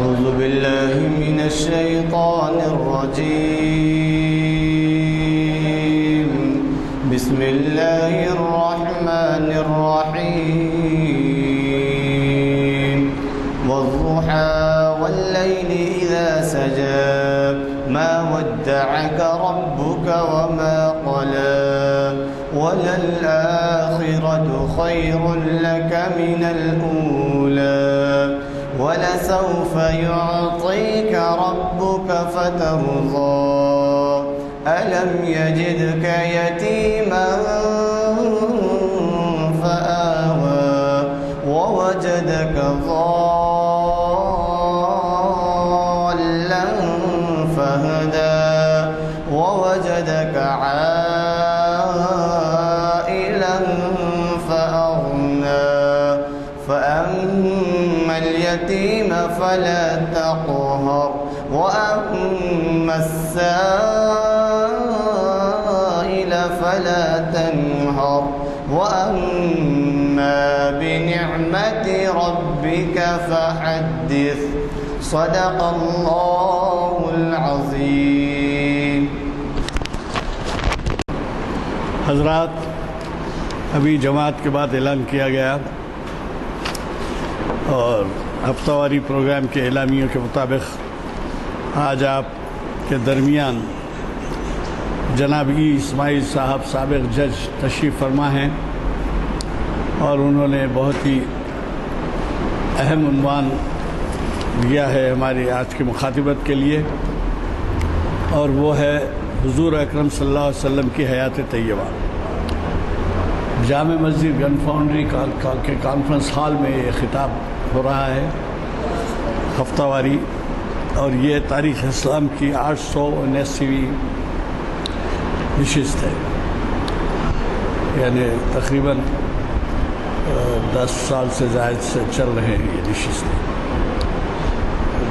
أعوذ بالله من الشيطان الرجيم. بسم الله الرحمن الرحيم. والضحى والليل إذا سجى ما ودعك ربك وما قلى وللآخرة خير لك من الأولى ولسوف يعطيك ربك فترضى ألم يجدك يتيما فآوى ووجدك ضالا فهدى ووجدك عائلا فأغنى فأما اليتيم فلا تقهر وأما السائل فلا تنهر وأما بنعمة ربك فحدث. صدق الله العظيم. حضرات، ابھی جماعت کے بعد اعلان کیا گیا اور ہفتہ واری پروگرام کے اعلامیوں کے مطابق آج آپ کے درمیان جناب اسماعیل صاحب سابق جج تشریف فرما ہیں اور انہوں نے بہت ہی اہم عنوان دیا ہے ہماری آج کی مخاطبت کے لیے، اور وہ ہے حضور اکرم صلی اللہ علیہ وسلم کی حیات طیبہ۔ جامع مسجد گن فاؤنڈری کے کانفرنس ہال میں یہ خطاب ہو رہا ہے ہفتہ واری، اور یہ تاریخ اسلام کی 879ویں نشست ہے، یعنی تقریباً 10 سال سے زائد سے چل رہے ہیں یہ نشستیں،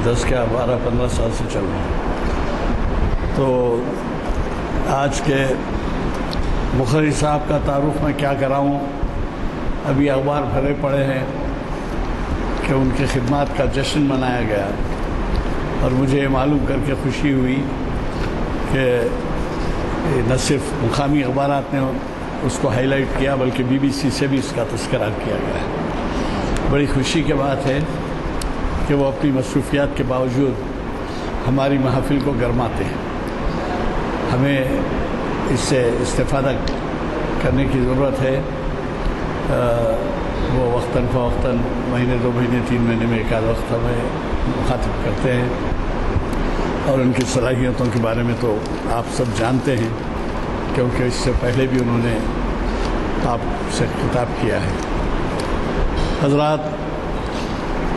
10 کیا 12-15 سال سے چل رہے ہیں۔ تو آج کے مخرج صاحب کا تعارف میں کیا کراؤں، ابھی اخبار بھرے پڑے ہیں کہ ان کی خدمات کا جشن منایا گیا، اور مجھے یہ معلوم کر کے خوشی ہوئی کہ نہ صرف مقامی اخبارات نے اس کو ہائی لائٹ کیا بلکہ BBC سے بھی اس کا تذکرہ کیا گیا ہے۔ بڑی خوشی کی بات ہے کہ وہ اپنی مصروفیات کے باوجود ہماری محافل کو گرماتے ہیں۔ ہمیں اس سے استفادہ کرنے کی ضرورت ہے۔ وہ وقتاً فوقتاً مہینے 2 مہینے 3 مہینے میں ایک آدھ وقت ہمیں مخاطب کرتے ہیں، اور ان کی صلاحیتوں کے بارے میں تو آپ سب جانتے ہیں کیونکہ اس سے پہلے بھی انہوں نے آپ سے خطاب کیا ہے۔ حضرات،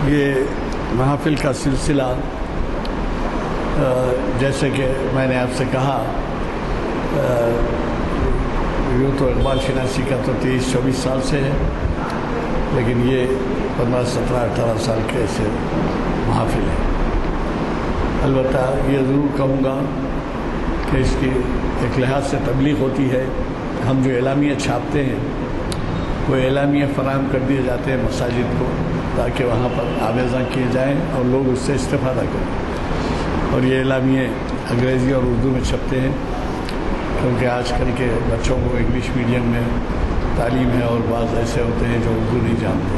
یہ محافل کا سلسلہ جیسے کہ میں نے آپ سے کہا، یوں تو اقبال شناسی کا تو 23-24 سال سے ہے، لیکن یہ 15-17-18 سال کے ایسے محافل ہیں۔ البتہ یہ ضرور کہوں گا کہ اس کی ایک لحاظ سے تبلیغ ہوتی ہے۔ ہم جو اعلامیہ چھاپتے ہیں وہ اعلامیہ فراہم کر دیے جاتے ہیں مساجد کو، تاکہ وہاں پر آویزاں کیے جائیں اور لوگ اس سے استفادہ کریں، اور یہ اعلامیے انگریزی اور اردو میں چھپتے ہیں کیونکہ آج کل کے بچوں کو انگلش میڈیم میں تعلیم ہے اور بعض ایسے ہوتے ہیں جو اردو نہیں جانتے۔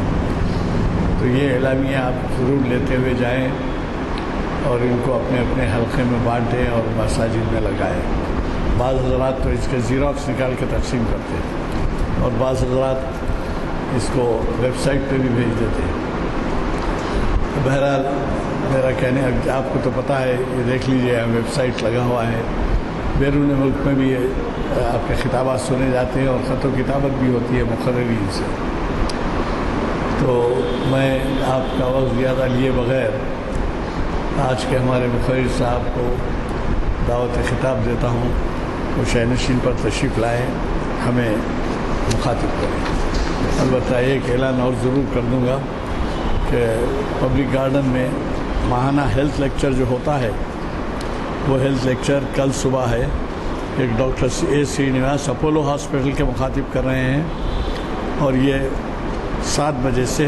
تو یہ اعلامیہ آپ ضرور لیتے ہوئے جائیں اور ان کو اپنے اپنے حلقے میں بانٹیں اور مساجد میں لگائیں۔ بعض حضرات تو اس کے زیراکس نکال کے تقسیم کرتے ہیں، اور بعض حضرات اس کو ویب سائٹ پہ بھی بھیج دیتے ہیں۔ بہرحال میرا کہنے، آپ کو تو پتہ ہے، یہ دیکھ لیجیے ویب سائٹ لگا ہوا ہے۔ بیرون ملک میں بھی آپ کے خطابات سنے جاتے ہیں اور خط و کتابت بھی ہوتی ہے مقررین سے۔ تو میں آپ کا وقت زیادہ لیے بغیر آج کے ہمارے مخرج صاحب کو دعوت خطاب دیتا ہوں، وہ شہنشین پر تشریف لائیں، ہمیں مخاطب کریں۔ البتہ ایک اعلان اور ضرور کر دوں گا کہ پبلک گارڈن میں ماہانہ ہیلتھ لیکچر جو ہوتا ہے، وہ ہیلتھ لیکچر کل صبح ہے۔ ایک doctor A Srinivas Apollo hospital کے مخاطب کر رہے ہیں، اور یہ 7 بجے سے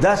10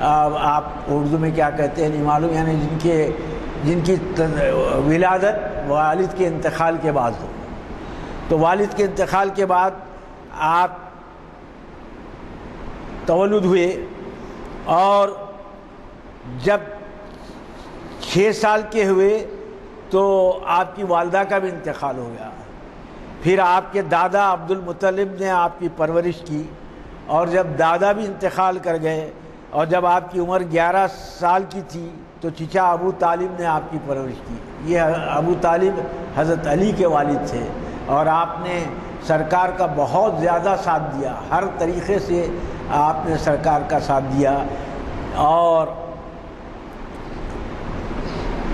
آپ اردو میں کیا کہتے ہیں نہیں معلوم، یعنی جن کی ولادت والد کے انتقال کے بعد ہو. تو والد کے انتقال کے بعد آپ تولد ہوئے، اور جب 6 سال کے ہوئے تو آپ کی والدہ کا بھی انتقال ہو گیا. پھر آپ کے دادا عبد المطلب نے آپ کی پرورش کی، اور جب دادا بھی انتقال کر گئے اور جب آپ کی عمر 11 سال کی تھی تو چچا ابو طالب نے آپ کی پرورش کی. یہ ابو طالب حضرت علی کے والد تھے، اور آپ نے سرکار کا بہت زیادہ ساتھ دیا، ہر طریقے سے آپ نے سرکار کا ساتھ دیا، اور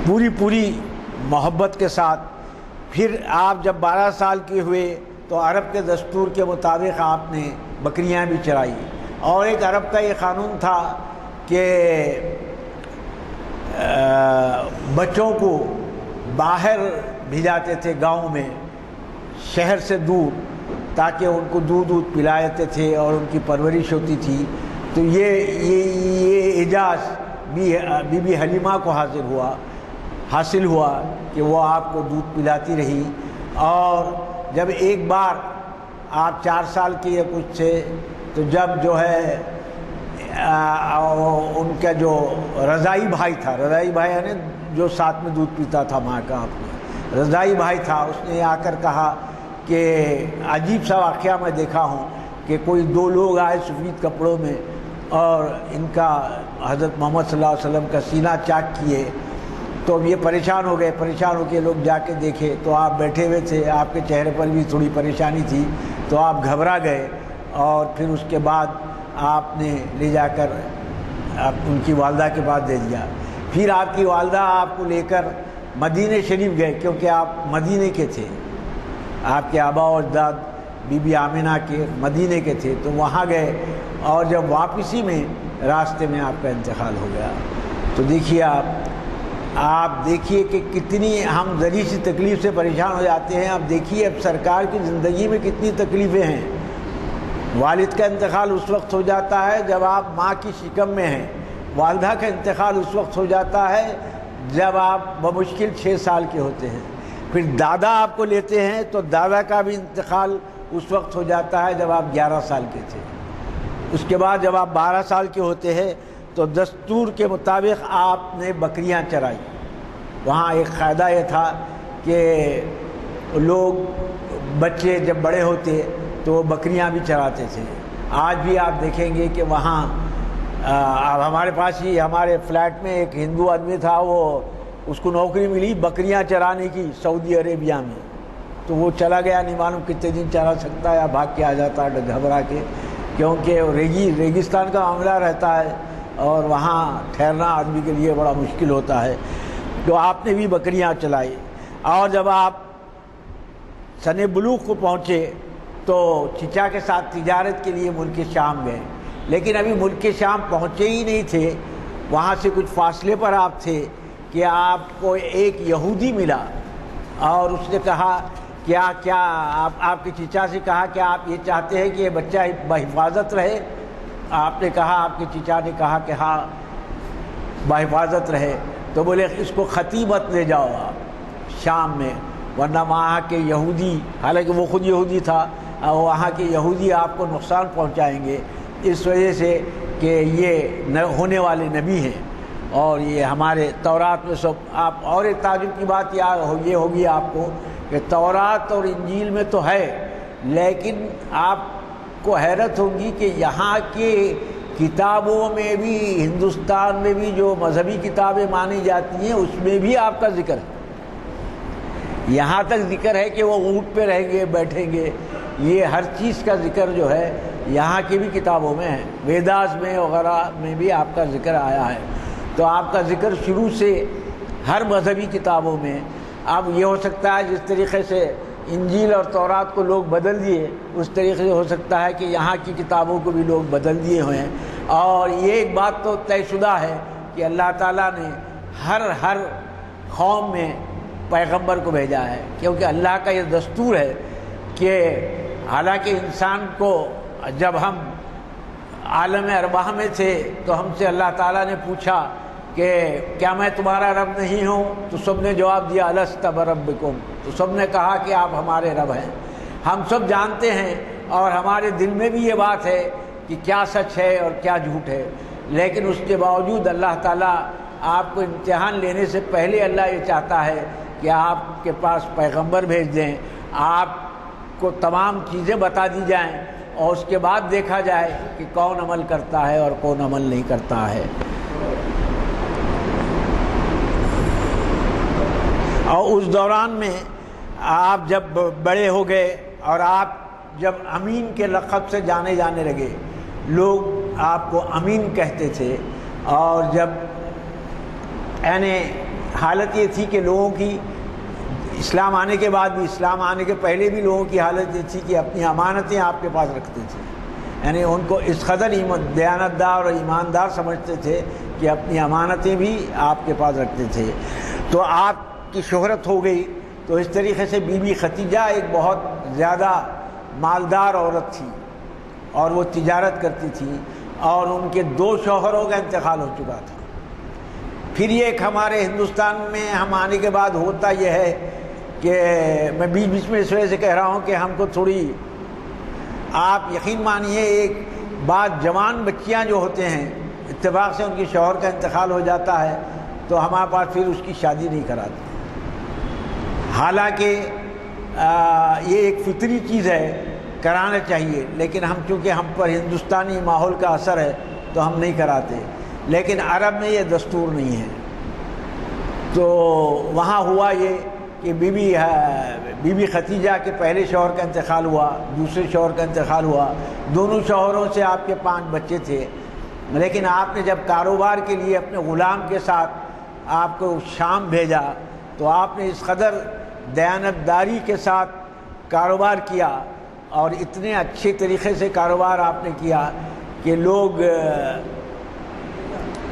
پوری محبت کے ساتھ. پھر آپ جب 12 سال کے ہوئے تو عرب کے دستور کے مطابق آپ نے بکریاں بھی چرائی. اور ایک عرب کا یہ قانون تھا کہ بچوں کو باہر بھیجاتے تھے گاؤں میں، شہر سے دور، تاکہ ان کو دودھ پلاتے تھے اور ان کی پرورش ہوتی تھی. تو یہ اعزاز بی بی حلیمہ کو حاصل ہوا کہ وہ آپ کو دودھ پلاتی رہی. اور جب ایک بار آپ 4 سال کے یا کچھ تھے تو جب جو ہے ان کا جو رضائی بھائی تھا، رضائی بھائی یعنی جو ساتھ میں دودھ پیتا تھا ماں کا، رضائی بھائی تھا، اس نے آ کر کہا کہ عجیب سا واقعہ میں دیکھا ہوں کہ کوئی 2 لوگ آئے سفید کپڑوں میں اور ان کا حضرت محمد صلی اللہ علیہ وسلم کا سینہ چاک کیے. تو یہ پریشان ہو گئے، پریشان ہو کے لوگ جا کے دیکھے تو آپ بیٹھے ہوئے تھے، آپ کے چہرے پر بھی تھوڑی پریشانی تھی، تو آپ گھبرا گئے. اور پھر اس کے بعد آپ نے لے جا کر ان کی والدہ کے پاس دے دیا. پھر آپ کی والدہ آپ کو لے کر مدینہ شریف گئے، کیونکہ آپ مدینہ کے تھے، آپ کے آبا و اجداد بی بی آمنہ کے مدینہ کے تھے. تو وہاں گئے، اور جب واپسی میں راستے میں آپ کا انتقال ہو گیا. تو دیکھیے آپ دیکھیے کہ کتنی ہم ذریعے سی تکلیف سے پریشان ہو جاتے ہیں. آپ دیکھیے اب سرکار کی زندگی میں کتنی تکلیفیں ہیں. والد کا انتقال اس وقت ہو جاتا ہے جب آپ ماں کی شکم میں ہیں، والدہ کا انتقال اس وقت ہو جاتا ہے جب آپ بمشکل 6 سال کے ہوتے ہیں. پھر دادا آپ کو لیتے ہیں تو دادا کا بھی انتقال اس وقت ہو جاتا ہے جب آپ 11 سال کے تھے. اس کے بعد جب آپ 12 سال کے ہوتے ہیں تو دستور کے مطابق آپ نے بکریاں چرائی. وہاں ایک قاعدہ یہ تھا کہ لوگ بچے جب بڑے ہوتے تو وہ بکریاں بھی چراتے تھے. آج بھی آپ دیکھیں گے کہ وہاں ہمارے پاس ہی ہمارے فلیٹ میں ایک ہندو آدمی تھا، وہ اس کو نوکری ملی بکریاں چرانے کی سعودی عربیہ میں. تو وہ چلا گیا، نہیں معلوم کتنے دن چرا سکتا ہے، یا بھاگ کے آ جاتا ہے گھبرا کے، کیونکہ ریگستان کا معاملہ رہتا ہے اور وہاں ٹھہرنا آدمی کے لیے بڑا مشکل ہوتا ہے. تو آپ نے بھی بکریاں چلائی. اور جب آپ سن بلوغ کو پہنچے تو چچا کے ساتھ تجارت کے لیے ملک شام گئے. لیکن ابھی ملک شام پہنچے ہی نہیں تھے، وہاں سے کچھ فاصلے پر آپ تھے کہ آپ کو ایک یہودی ملا، اور اس نے کہا کیا آپ کے چچا سے کہا کہ آپ یہ چاہتے ہیں کہ یہ بچہ بحفاظت رہے؟ آپ نے کہا، آپ کے چچا نے کہا کہ ہاں بحفاظت رہے. تو بولے اس کو خطی مت لے جاؤ آپ شام میں، ورنہ وہاں کے یہودی، حالانکہ وہ خود یہودی تھا، وہاں کے یہودی آپ کو نقصان پہنچائیں گے، اس وجہ سے کہ یہ ہونے والے نبی ہیں اور یہ ہمارے تورات میں سب. آپ اور ایک تعجب کی بات یہ ہوگی آپ کو کہ تورات اور انجیل میں تو ہے، لیکن آپ کو حیرت ہوگی کہ یہاں کے کتابوں میں بھی، ہندوستان میں بھی جو مذہبی کتابیں مانی جاتی ہیں اس میں بھی آپ کا ذکر ہے. یہاں تک ذکر ہے کہ وہ اونٹ پہ رہیں گے، بیٹھیں گے. یہ ہر چیز کا ذکر جو ہے یہاں کی بھی کتابوں میں ہے، ویداس میں وغیرہ میں بھی آپ کا ذکر آیا ہے. تو آپ کا ذکر شروع سے ہر مذہبی کتابوں میں. اب یہ ہو سکتا ہے جس طریقے سے انجیل اور تورات کو لوگ بدل دیے، اس طریقے سے ہو سکتا ہے کہ یہاں کی کتابوں کو بھی لوگ بدل دیے ہوئے ہیں. اور یہ ایک بات تو طے شدہ ہے کہ اللہ تعالیٰ نے ہر قوم میں پیغمبر کو بھیجا ہے، کیونکہ اللہ کا یہ دستور ہے کہ حالانکہ انسان کو جب ہم عالم ارواح میں تھے تو ہم سے اللہ تعالیٰ نے پوچھا کہ کیا میں تمہارا رب نہیں ہوں؟ تو سب نے جواب دیا الست بربکم، تو سب نے کہا کہ آپ ہمارے رب ہیں۔ ہم سب جانتے ہیں اور ہمارے دل میں بھی یہ بات ہے کہ کیا سچ ہے اور کیا جھوٹ ہے، لیکن اس کے باوجود اللہ تعالیٰ آپ کو امتحان لینے سے پہلے اللہ یہ چاہتا ہے کہ آپ کے پاس پیغمبر بھیج دیں، آپ کو تمام چیزیں بتا دی جائیں اور اس کے بعد دیکھا جائے کہ کون عمل کرتا ہے اور کون عمل نہیں کرتا ہے۔ اور اس دوران میں آپ جب بڑے ہو گئے اور آپ جب امین کے لقب سے جانے لگے، لوگ آپ کو امین کہتے تھے، اور جب یعنی حالت یہ تھی کہ لوگوں کی اسلام آنے کے بعد بھی، اسلام آنے کے پہلے بھی لوگوں کی حالت یہ تھی کہ اپنی امانتیں آپ کے پاس رکھتے تھے، یعنی ان کو اس قدر دیانتدار اور ایماندار سمجھتے تھے کہ اپنی امانتیں بھی آپ کے پاس رکھتے تھے۔ تو آپ کی شہرت ہو گئی، تو اس طریقے سے بی بی ختیجہ ایک بہت زیادہ مالدار عورت تھی اور وہ تجارت کرتی تھی، اور ان کے 2 شوہروں کا انتقال ہو چکا تھا۔ پھر یہ ایک ہمارے ہندوستان میں ہم آنے کے بعد ہوتا یہ ہے کہ میں بیچ میں اس وجہ سے کہہ رہا ہوں کہ ہم کو تھوڑی، آپ یقین مانیے ایک بعض جوان بچیاں جو ہوتے ہیں اتفاق سے ان کے شوہر کا انتقال ہو جاتا ہے تو ہمارے پاس پھر اس کی شادی نہیں کراتے، حالانکہ یہ ایک فطری چیز ہے، کرانا چاہیے، لیکن ہم چونکہ ہم پر ہندوستانی ماحول کا اثر ہے تو ہم نہیں کراتے، لیکن عرب میں یہ دستور نہیں ہے۔ تو وہاں ہوا یہ کہ بی بی ختیجہ کے پہلے شوہر کا انتقال ہوا، دوسرے شوہر کا انتقال ہوا، دونوں شوہروں سے آپ کے 5 بچے تھے، لیکن آپ نے جب کاروبار کے لیے اپنے غلام کے ساتھ آپ کو شام بھیجا تو آپ نے اس قدر دیانتداری کے ساتھ کاروبار کیا اور اتنے اچھے طریقے سے کاروبار آپ نے کیا کہ لوگ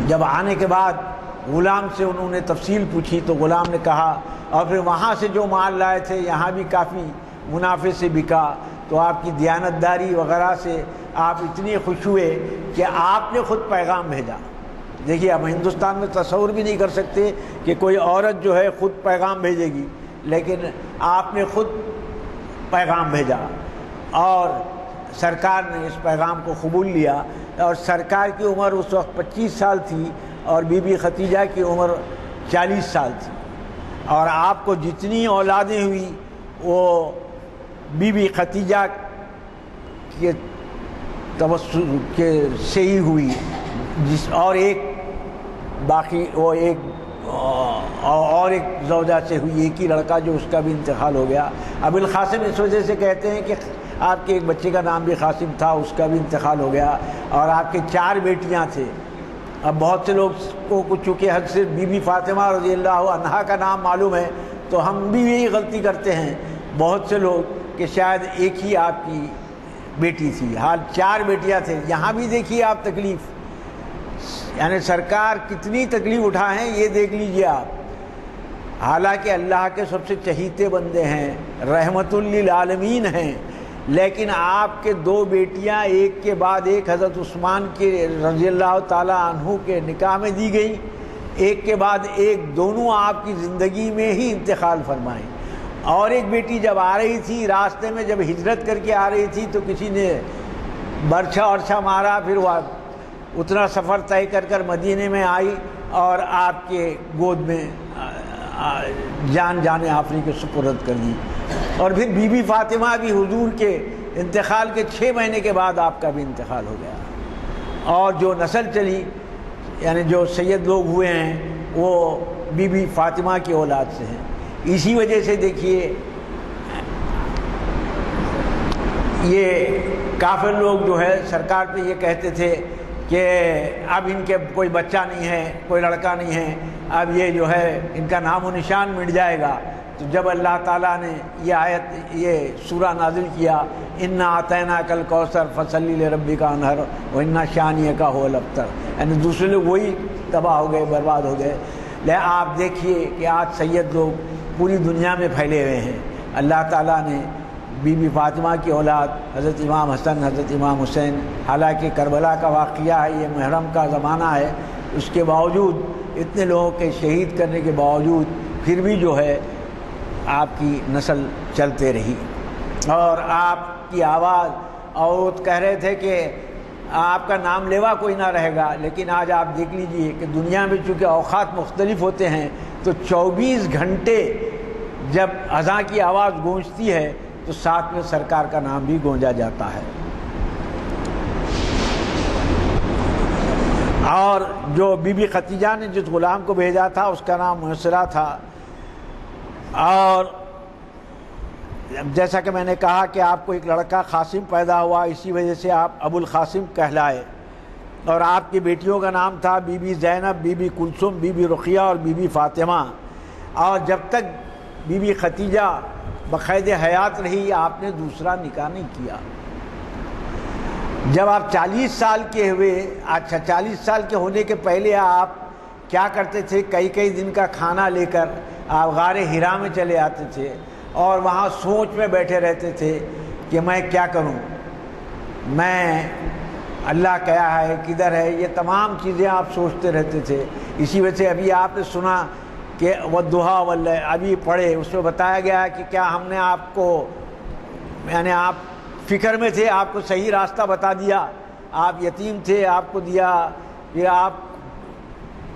جب آنے کے بعد غلام سے انہوں نے تفصیل پوچھی تو غلام نے کہا، اور پھر وہاں سے جو مال لائے تھے یہاں بھی کافی منافع سے بکا، تو آپ کی دیانتداری وغیرہ سے آپ اتنی خوش ہوئے کہ آپ نے خود پیغام بھیجا۔ دیکھیے اب ہندوستان میں تصور بھی نہیں کر سکتے کہ کوئی عورت جو ہے خود پیغام بھیجے گی، لیکن آپ نے خود پیغام بھیجا اور سرکار نے اس پیغام کو قبول لیا، اور سرکار کی عمر اس وقت 25 سال تھی اور بی بی ختیجہ کی عمر 40 سال تھی، اور آپ کو جتنی اولادیں ہوئی وہ بی بی ختیجہ کے توسط کے سے ہی ہوئی، اور ایک باقی وہ ایک اور ایک زوجہ سے ہوئی، ایک ہی لڑکا جو اس کا بھی انتقال ہو گیا۔ ابو القاسم اس وجہ سے کہتے ہیں کہ آپ کے ایک بچے کا نام بھی قاسم تھا، اس کا بھی انتقال ہو گیا، اور آپ کے 4 بیٹیاں تھے۔ اب بہت سے لوگ کو چونکہ حق سے بی بی فاطمہ رضی اللہ عنہا کا نام معلوم ہے تو ہم بھی یہی غلطی کرتے ہیں بہت سے لوگ کہ شاید ایک ہی آپ کی بیٹی تھی، حال 4 بیٹیاں تھے۔ یہاں بھی دیکھیے آپ تکلیف، یعنی سرکار کتنی تکلیف اٹھائے ہیں یہ دیکھ لیجئے آپ، حالانکہ اللہ کے سب سے چہیتے بندے ہیں، رحمت للعالمین ہیں، لیکن آپ کے 2 بیٹیاں ایک کے بعد ایک حضرت عثمان کے رضی اللہ تعالی عنہ کے نکاح میں دی گئی، ایک کے بعد ایک، دونوں آپ کی زندگی میں ہی انتقال فرمائیں۔ اور ایک بیٹی جب آ رہی تھی راستے میں، جب ہجرت کر کے آ رہی تھی تو کسی نے برچھا ورچھا مارا، پھر وہ اتنا سفر طے کر مدینے میں آئی اور آپ کے گود میں جان آفری کے سپرد کر دی۔ اور پھر بی بی فاطمہ بھی حضور کے انتقال کے 6 مہینے کے بعد آپ کا بھی انتقال ہو گیا، اور جو نسل چلی یعنی جو سید لوگ ہوئے ہیں وہ بی بی فاطمہ کی اولاد سے ہیں۔ اسی وجہ سے دیکھیے یہ کافر لوگ جو ہے سرکار پہ یہ کہتے تھے کہ اب ان کے کوئی بچہ نہیں ہے، کوئی لڑکا نہیں ہے، اب یہ جو ہے ان کا نام و نشان مٹ جائے گا۔ تو جب اللہ تعالیٰ نے یہ آیت، یہ سورہ نازل کیا، انا اعطیناک الکوثر فصلی لربک وانحر وان شانئک ھو الابتر، یعنی دوسرے لوگ وہی تباہ ہو گئے، برباد ہو گئے۔ آپ دیکھیے کہ آج سید لوگ پوری دنیا میں پھیلے ہوئے ہیں، اللہ تعالیٰ نے بی بی فاطمہ کی اولاد حضرت امام حسن، حضرت امام حسین، حالانکہ کربلا کا واقعہ ہے، یہ محرم کا زمانہ ہے، اس کے باوجود اتنے لوگوں کے شہید کرنے کے باوجود پھر بھی جو ہے آپ کی نسل چلتے رہی اور آپ کی آواز، اور کہہ رہے تھے کہ آپ کا نام لیوا کوئی نہ رہے گا، لیکن آج آپ دیکھ لیجئے کہ دنیا میں چونکہ اوقات مختلف ہوتے ہیں تو 24 گھنٹے جب اذان کی آواز گونجتی ہے تو ساتھ میں سرکار کا نام بھی گونجا جاتا ہے۔ اور جو بی بی خدیجہ نے جس غلام کو بھیجا تھا اس کا نام محسرہ تھا، اور جیسا کہ میں نے کہا کہ آپ کو ایک لڑکا قاسم پیدا ہوا، اسی وجہ سے آپ ابو القاسم کہلائے، اور آپ کی بیٹیوں کا نام تھا Bibi Zainab, Bibi Kulsoom, Bibi Ruqayya اور بی بی فاطمہ، اور جب تک بی بی خدیجہ بقید حیات رہی آپ نے دوسرا نکاح نہیں کیا۔ جب آپ 40 سال کے ہوئے، 40 سال کے ہونے کے پہلے آپ کیا کرتے تھے، کئی دن کا کھانا لے کر آپ غار حرا میں چلے آتے تھے اور وہاں سوچ میں بیٹھے رہتے تھے کہ میں کیا کروں، میں اللہ کیا ہے، کدھر ہے، یہ تمام چیزیں آپ سوچتے رہتے تھے۔ اسی وجہ سے ابھی آپ نے سنا کہ والضحیٰ واللیل، ابھی پڑھے، اس میں بتایا گیا ہے کہ کیا ہم نے آپ کو، یعنی آپ فکر میں تھے، آپ کو صحیح راستہ بتا دیا، آپ یتیم تھے، آپ کو دیا، پھر آپ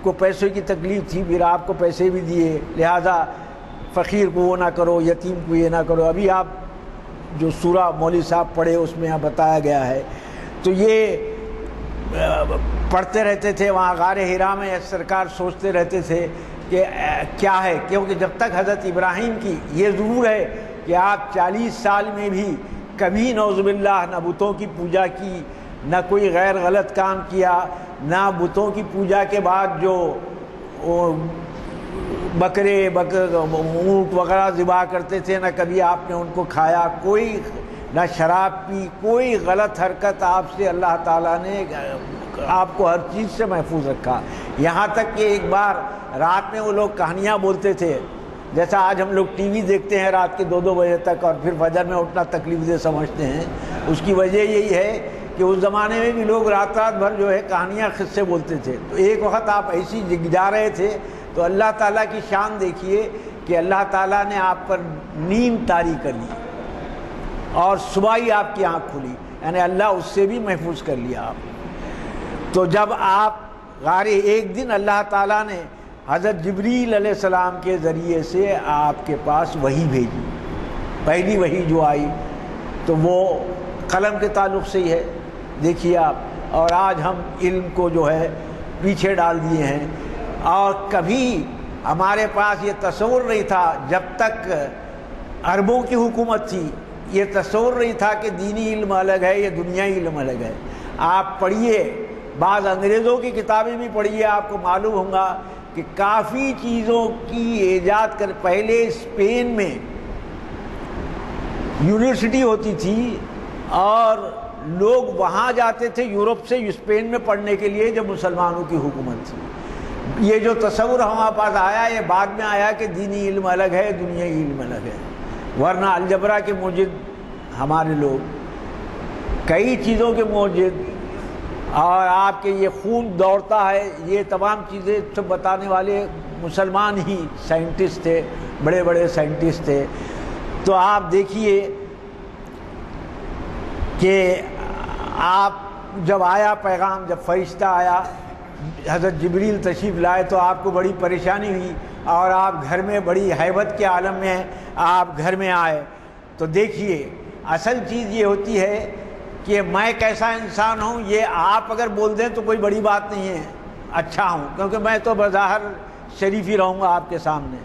کو پیسے کی تکلیف تھی، پھر آپ کو پیسے بھی دیے، لہذا فقیر کو وہ نہ کرو، یتیم کو یہ نہ کرو۔ ابھی آپ جو سورہ مولوی صاحب پڑھے اس میں بتایا گیا ہے، تو یہ پڑھتے رہتے تھے وہاں غار حرا میں، سرکار سوچتے رہتے تھے کہ کیا ہے، کیونکہ جب تک حضرت ابراہیم کی، یہ ضرور ہے کہ آپ 40 سال میں بھی کبھی نعوذ باللہ نہ بتوں کی پوجا کی، نہ کوئی غیر غلط کام کیا، نہ بتوں کی پوجا کے بعد جو بکرے اونٹ وغیرہ ذبح کرتے تھے، نہ کبھی آپ نے ان کو کھایا، کوئی نہ شراب پی، کوئی غلط حرکت آپ سے، اللہ تعالیٰ نے آپ کو ہر چیز سے محفوظ رکھا۔ یہاں تک کہ ایک بار رات میں وہ لوگ کہانیاں بولتے تھے، جیسا آج ہم لوگ ٹی وی دیکھتے ہیں رات کے 2 بجے تک اور پھر فجر میں اٹھنا تکلیف دہ سمجھتے ہیں، اس کی وجہ یہی ہے کہ اس زمانے میں بھی لوگ رات بھر جو ہے کہانیاں قصے بولتے تھے۔ تو ایک وقت آپ ایسی جگ جا رہے تھے تو اللہ تعالیٰ کی شان دیکھیے کہ اللہ تعالیٰ نے آپ پر نیند طاری کر لی اور صبح ہی آپ کی آنکھ کھلی، یعنی اللہ اس سے بھی محفوظ کر لیا آپ۔ تو جب آپ ایک دن اللہ تعالیٰ نے حضرت جبریل علیہ السلام کے ذریعے سے آپ کے پاس وحی بھیجی، پہلی وحی جو آئی تو وہ قلم کے تعلق سے ہی ہے، دیکھیے آپ، اور آج ہم علم کو جو ہے پیچھے ڈال دیے ہیں، اور کبھی ہمارے پاس یہ تصور نہیں تھا، جب تک عربوں کی حکومت تھی یہ تصور نہیں تھا کہ دینی علم الگ ہے، یہ دنیائی علم الگ ہے۔ آپ پڑھیے، بعض انگریزوں کی کتابیں بھی پڑھیے، آپ کو معلوم ہوگا کہ کافی چیزوں کی ایجاد کر، پہلے اسپین میں یونیورسٹی ہوتی تھی اور لوگ وہاں جاتے تھے یورپ سے اسپین میں پڑھنے کے لیے جب مسلمانوں کی حکومت تھی۔ یہ جو تصور ہمارے پاس آیا یہ بعد میں آیا کہ دینی علم الگ ہے، دنیائی علم الگ ہے، ورنہ الجبرا کے موجد ہمارے لوگ، کئی چیزوں کے موجد، اور آپ کے یہ خون دوڑتا ہے، یہ تمام چیزیں سب بتانے والے مسلمان ہی سائنٹسٹ تھے، بڑے بڑے سائنٹسٹ تھے۔ تو آپ دیکھیے کہ آپ جب آیا پیغام، جب فرشتہ آیا، حضرت جبریل تشریف لائے تو آپ کو بڑی پریشانی ہوئی، اور آپ گھر میں بڑی ہیبت کے عالم میں آپ گھر میں آئے۔ تو دیکھیے اصل چیز یہ ہوتی ہے کہ میں کیسا انسان ہوں، یہ آپ اگر بول دیں تو کوئی بڑی بات نہیں ہے، اچھا ہوں، کیونکہ میں تو بظاہر شریف ہی رہوں گا آپ کے سامنے۔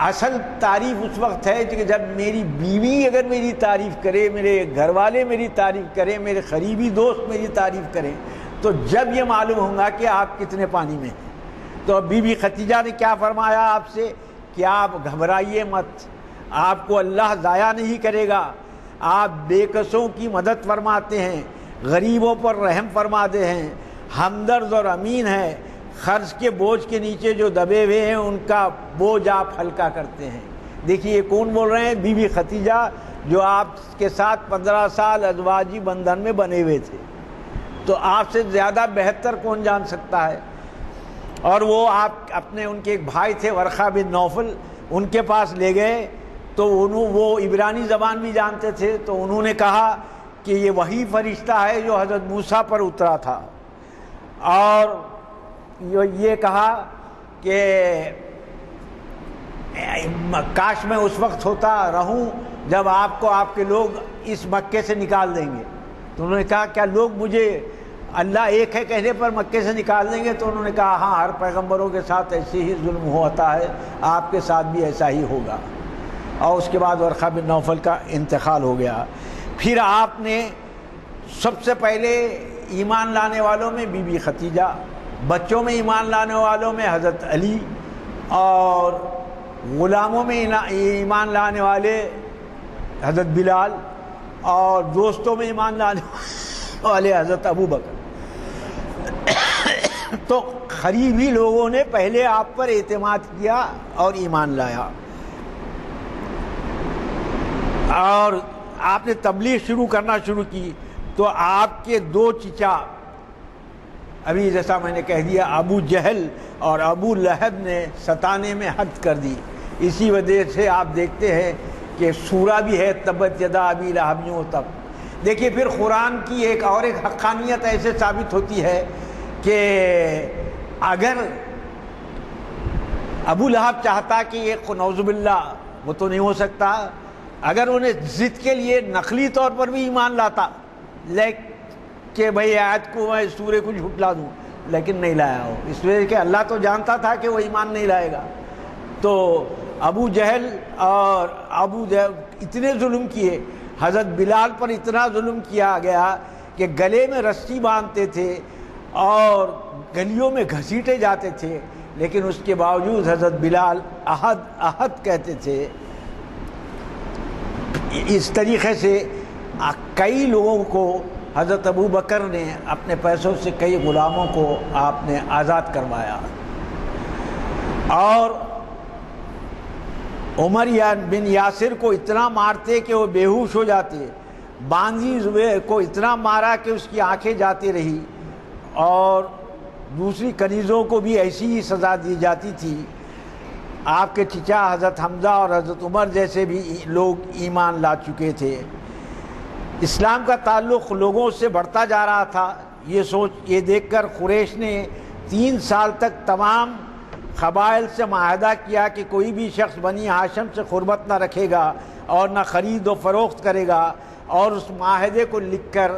اصل تعریف اس وقت ہے کہ جب میری بیوی اگر میری تعریف کرے، میرے گھر والے میری تعریف کریں، میرے قریبی دوست میری تعریف کریں، تو جب یہ معلوم ہوگا کہ آپ کتنے پانی میں ہیں۔ تو بی بی خدیجہ نے کیا فرمایا آپ سے کہ آپ گھبرائیے مت، آپ کو اللہ ضائع نہیں کرے گا، آپ بے کسوں کی مدد فرماتے ہیں، غریبوں پر رحم فرماتے ہیں، ہمدرد اور امین ہیں، خرچ کے بوجھ کے نیچے جو دبے ہوئے ہیں ان کا بوجھ آپ ہلکا کرتے ہیں۔ دیکھیے کون بول رہے ہیں؟ بی بی خدیجہ جو آپ کے ساتھ 15 سال ازواجی بندھن میں بنے ہوئے تھے، تو آپ سے زیادہ بہتر کون جان سکتا ہے؟ اور وہ آپ اپنے ان کے ایک بھائی تھے ورقہ بن نوفل، ان کے پاس لے گئے تو وہ عبرانی زبان بھی جانتے تھے، تو انہوں نے کہا کہ یہ وہی فرشتہ ہے جو حضرت موسیٰ پر اترا تھا، اور یہ کہا کہ کاش میں اس وقت ہوتا رہوں جب آپ کو آپ کے لوگ اس مکے سے نکال دیں گے۔ تو انہوں نے کہا کیا لوگ مجھے اللہ ایک ہے کہنے پر مکے سے نکال دیں گے؟ تو انہوں نے کہا ہاں، ہر پیغمبروں کے ساتھ ایسے ہی ظلم ہوتا ہے، آپ کے ساتھ بھی ایسا ہی ہوگا۔ اور اس کے بعد ورقہ بن نوفل کا انتقال ہو گیا۔ پھر آپ نے سب سے پہلے ایمان لانے والوں میں بی بی ختیجہ، بچوں میں ایمان لانے والوں میں حضرت علی، اور غلاموں میں ایمان لانے والے حضرت بلال، اور دوستوں میں ایمان لانے والے حضرت ابو بکر۔ تو قریبی لوگوں نے پہلے آپ پر اعتماد کیا اور ایمان لایا، اور آپ نے تبلیغ کرنا شروع کی، تو آپ کے 2 چچا، ابھی جیسا میں نے کہہ دیا، ابو جہل اور ابو لہب نے ستانے میں حد کر دی۔ اسی وجہ سے آپ دیکھتے ہیں کہ سورہ بھی ہے تبت یدا ابی لہب تک۔ دیکھیے پھر قرآن کی ایک حقانیت ایسے ثابت ہوتی ہے کہ اگر ابو لہب چاہتا کہ یہ نعوذ باللہ وہ تو نہیں ہو سکتا، اگر انہیں ضد کے لیے نقلی طور پر بھی ایمان لاتا کہ بھئی آیت کو میں سورے کو جھٹلا دوں، لیکن نہیں لایا ہو، اس وجہ کہ اللہ تو جانتا تھا کہ وہ ایمان نہیں لائے گا۔ تو ابو جہل اور ابو جہل اتنے ظلم کیے، حضرت بلال پر اتنا ظلم کیا گیا کہ گلے میں رسی باندھتے تھے اور گلیوں میں گھسیٹے جاتے تھے، لیکن اس کے باوجود حضرت بلال احد احد کہتے تھے۔ اس طریقے سے کئی لوگوں کو حضرت ابو بکر نے اپنے پیسوں سے کئی غلاموں کو آپ نے آزاد کروایا، اور عمر بن یاسر کو اتنا مارتے کہ وہ بے ہوش ہو جاتے، باندی زبیر کو اتنا مارا کہ اس کی آنکھیں جاتی رہی، اور دوسری کنیزوں کو بھی ایسی ہی سزا دی جاتی تھی۔ آپ کے چچا حضرت حمزہ اور حضرت عمر جیسے بھی لوگ ایمان لا چکے تھے۔ اسلام کا تعلق لوگوں سے بڑھتا جا رہا تھا۔ یہ دیکھ کر قریش نے 3 سال تک تمام قبائل سے معاہدہ کیا کہ کوئی بھی شخص بنی ہاشم سے قربت نہ رکھے گا اور نہ خرید و فروخت کرے گا، اور اس معاہدے کو لکھ کر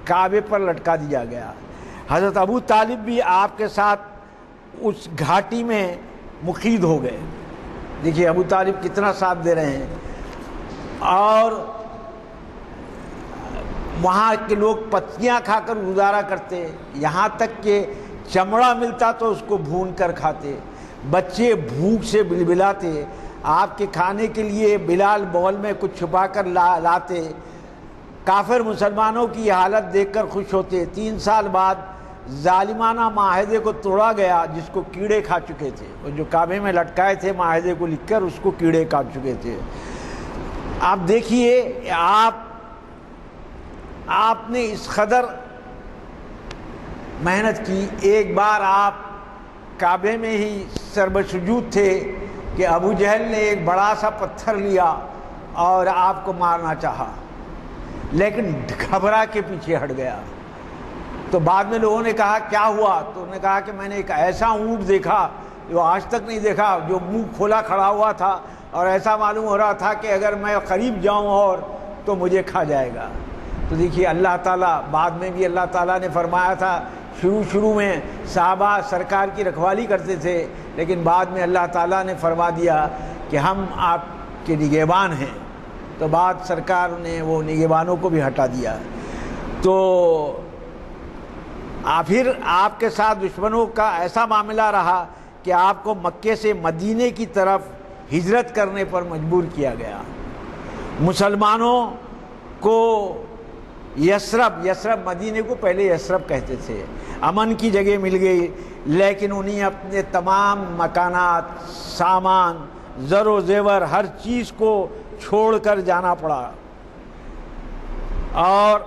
کعبے پر لٹکا دیا گیا۔ حضرت ابو طالب بھی آپ کے ساتھ اس گھاٹی میں مقید ہو گئے۔ دیکھیے ابو طالب کتنا ساتھ دے رہے ہیں، اور وہاں کے لوگ پتیاں کھا کر گزارا کرتے، یہاں تک کہ چمڑا ملتا تو اس کو بھون کر کھاتے، بچے بھوک سے بلبلاتے، آپ کے کھانے کے لیے بلال بول میں کچھ چھپا کر لاتے۔ کافر مسلمانوں کی حالت دیکھ کر خوش ہوتے۔ 3 سال بعد ظالمانہ معاہدے کو توڑا گیا جس کو کیڑے کھا چکے تھے، اور جو کعبے میں لٹکائے تھے معاہدے کو لکھ کر اس کو کیڑے کھا چکے تھے۔ آپ دیکھیے آپ نے اس قدر محنت کی۔ ایک بار آپ کعبے میں ہی سربسجود تھے کہ ابو جہل نے ایک بڑا سا پتھر لیا اور آپ کو مارنا چاہا، لیکن گھبرا کے پیچھے ہٹ گیا۔ تو بعد میں لوگوں نے کہا کیا ہوا؟ تو انہوں نے کہا کہ میں نے ایک ایسا اونٹ دیکھا جو آج تک نہیں دیکھا، جو منہ کھولا کھڑا ہوا تھا، اور ایسا معلوم ہو رہا تھا کہ اگر میں قریب جاؤں اور تو مجھے کھا جائے گا۔ تو دیکھیے اللہ تعالیٰ، بعد میں بھی اللہ تعالیٰ نے فرمایا تھا، شروع میں صحابہ سرکار کی رکھوالی کرتے تھے، لیکن بعد میں اللہ تعالیٰ نے فرما دیا کہ ہم آپ کے نگہبان ہیں، تو بعد سرکار نے وہ نگہبانوں کو بھی ہٹا دیا۔ تو پھر آپ کے ساتھ دشمنوں کا ایسا معاملہ رہا کہ آپ کو مکے سے مدینے کی طرف ہجرت کرنے پر مجبور کیا گیا۔ مسلمانوں کو یثرب مدینے کو پہلے یثرب کہتے تھے، امن کی جگہ مل گئی، لیکن انہیں اپنے تمام مکانات، سامان، زر و زیور، ہر چیز کو چھوڑ کر جانا پڑا. اور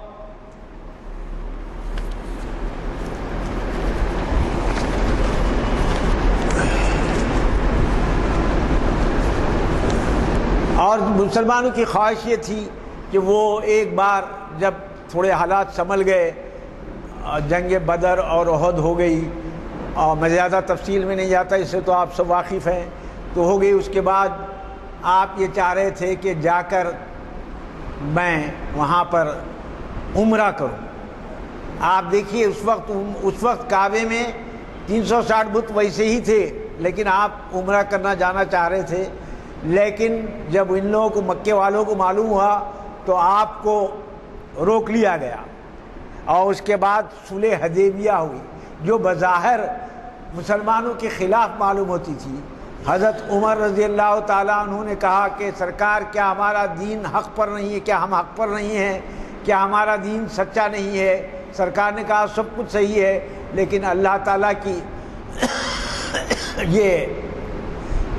مسلمانوں کی خواہش یہ تھی کہ وہ ایک بار جب تھوڑے حالات سنبھل گئے، جنگ بدر اور احد ہو گئی، اور میں زیادہ تفصیل میں نہیں جاتا، اس سے تو آپ سب واقف ہیں، تو ہو گئی. اس کے بعد آپ یہ چاہ رہے تھے کہ جا کر میں وہاں پر عمرہ کروں. آپ دیکھیے اس وقت کعبے میں 360 بت ویسے ہی تھے، لیکن آپ عمرہ کرنا جانا چاہ رہے تھے. لیکن جب ان لوگوں کو، مکے والوں کو معلوم ہوا تو آپ کو روک لیا گیا. اور اس کے بعد صلح حدیبیہ ہوئی، جو بظاہر مسلمانوں کے خلاف معلوم ہوتی تھی. حضرت عمر رضی اللہ تعالیٰ عنہ نے کہا کہ سرکار، کیا ہمارا دین حق پر نہیں ہے؟ کیا ہم حق پر نہیں ہیں؟ کیا ہمارا دین سچا نہیں ہے؟ سرکار نے کہا سب کچھ صحیح ہے، لیکن اللہ تعالیٰ کی یہ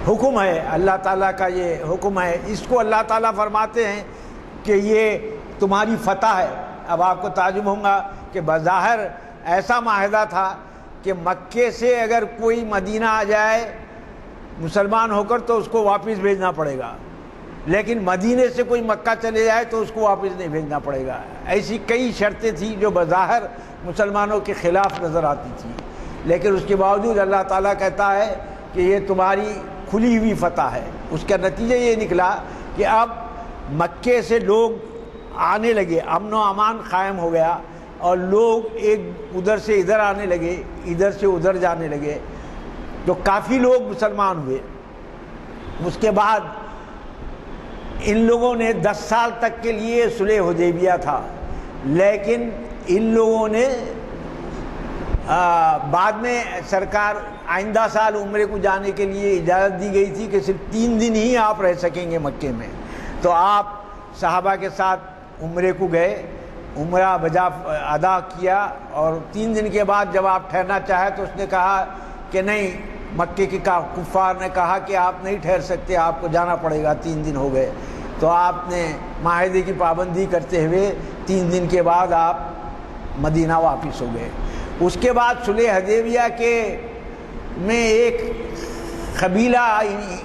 حکم ہے، اللہ تعالیٰ کا یہ حکم ہے. اس کو اللہ تعالیٰ فرماتے ہیں کہ یہ تمہاری فتح ہے. اب آپ کو تعجب ہوگا کہ بظاہر ایسا معاہدہ تھا کہ مکے سے اگر کوئی مدینہ آ جائے مسلمان ہو کر تو اس کو واپس بھیجنا پڑے گا، لیکن مدینے سے کوئی مکہ چلے جائے تو اس کو واپس نہیں بھیجنا پڑے گا. ایسی کئی شرطیں تھیں جو بظاہر مسلمانوں کے خلاف نظر آتی تھی، لیکن اس کے باوجود اللہ تعالیٰ کہتا ہے کہ یہ تمہاری کھلی ہوئی فتح ہے. اس کا نتیجہ یہ نکلا کہ اب مکے سے لوگ آنے لگے، امن و امان قائم ہو گیا، اور لوگ ایک ادھر سے ادھر آنے لگے، ادھر سے ادھر جانے لگے، تو کافی لوگ مسلمان ہوئے. اس کے بعد ان لوگوں نے 10 سال تک کے لیے صلح حدیبیہ تھا، لیکن ان لوگوں نے بعد میں سرکار آئندہ سال عمرے کو جانے کے لیے اجازت دی گئی تھی کہ صرف 3 دن ہی آپ رہ سکیں گے مکے میں. تو آپ صحابہ کے ساتھ عمرے کو گئے، عمرہ بجا ادا کیا، اور 3 دن کے بعد جب آپ ٹھہرنا چاہے تو اس نے کہا کہ نہیں، مکے کے کفار نے کہا کہ آپ نہیں ٹھہر سکتے، آپ کو جانا پڑے گا. 3 دن ہو گئے تو آپ نے معاہدے کی پابندی کرتے ہوئے 3 دن کے بعد آپ مدینہ واپس ہو گئے. اس کے بعد صلح حدیبیہ کے میں ایک قبیلہ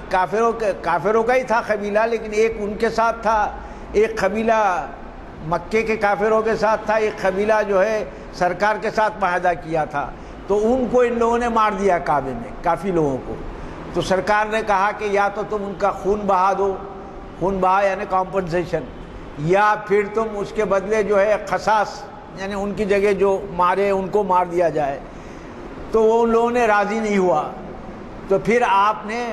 کافروں کا ہی تھا قبیلہ، لیکن ایک ان کے ساتھ تھا، ایک قبیلہ مکے کے کافروں کے ساتھ تھا، ایک قبیلہ جو ہے سرکار کے ساتھ معاہدہ کیا تھا. تو ان کو ان لوگوں نے مار دیا کعبے میں، کافی لوگوں کو. تو سرکار نے کہا کہ یا تو تم ان کا خون بہا دو، خون بہا یعنی کمپنسیشن، یا پھر تم اس کے بدلے جو ہے قصاص یعنی ان کی جگہ جو مارے ان کو مار دیا جائے. تو وہ ان لوگوں نے راضی نہیں ہوا. تو پھر آپ نے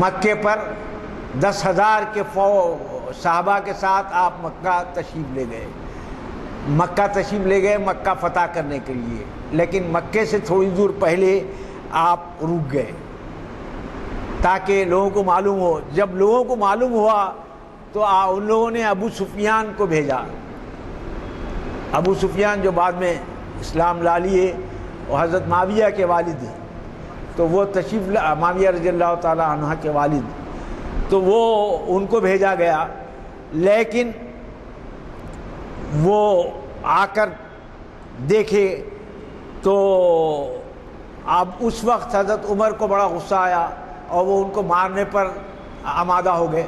مکے پر 10,000 کے صحابہ کے ساتھ آپ مکہ تشریف لے گئے. مکہ فتح کرنے کے لیے، لیکن مکے سے تھوڑی دور پہلے آپ رک گئے تاکہ لوگوں کو معلوم ہو. جب لوگوں کو معلوم ہوا تو ان لوگوں نے ابو سفیان کو بھیجا. ابو سفیان جو بعد میں اسلام لا لیے اور حضرت معاویہ کے والد ہیں، تو وہ تشریف معاویہ رضی اللہ تعالیٰ عنہ کے والد، تو وہ ان کو بھیجا گیا. لیکن وہ آ کر دیکھے تو اب اس وقت حضرت عمر کو بڑا غصہ آیا اور وہ ان کو مارنے پر آمادہ ہو گئے،